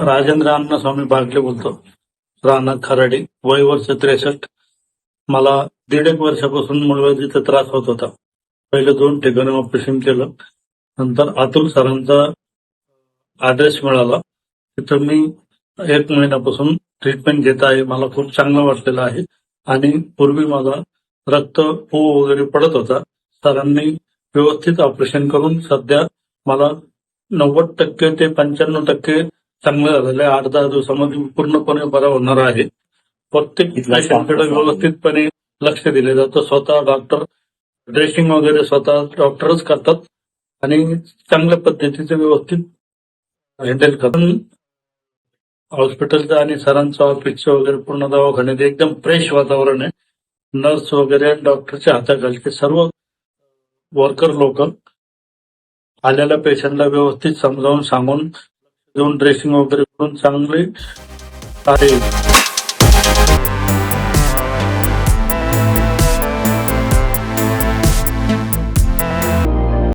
राजेंद्र अण्णास्वामी बागले बोलतो, राहणार खराडी, वय वर्ष 63. मला 1.5 वर्षापासून मुळव्याधीचा त्रास होत होता. पहिले 2 ठिकाणी ऑपरेशन केलं. नंतर अतुल सरांचा आदेश मिळाला. तिथं मी 1 महिन्यापासून ट्रीटमेंट घेत आहे. मला खूप चांगलं वाटलेलं आहे. आणि पूर्वी मला रक्त वगैरे पडत होता. सरांनी व्यवस्थित ऑपरेशन करून सध्या मला 90% ते 95% चांगलं झालेलं आहे. 8-10 दिवसामध्ये पूर्णपणे बरा होणार आहे. प्रत्येक पेशंटकडे व्यवस्थितपणे लक्ष दिले जातं. स्वतः डॉक्टर ड्रेसिंग वगैरे स्वतः डॉक्टरच करतात आणि चांगल्या पद्धतीचे व्यवस्थित हँडल करतात. हॉस्पिटलचं आणि सरांचं ऑफिसचं वगैरे पूर्ण दवाखान्यात एकदम फ्रेश वातावरण आहे. नर्स वगैरे डॉक्टरच्या हाताखालचे सर्व वर्कर लोक आलेल्या पेशंटला व्यवस्थित समजावून सांगून देऊन ड्रेसिंग वगैरे करून चांगले आहे.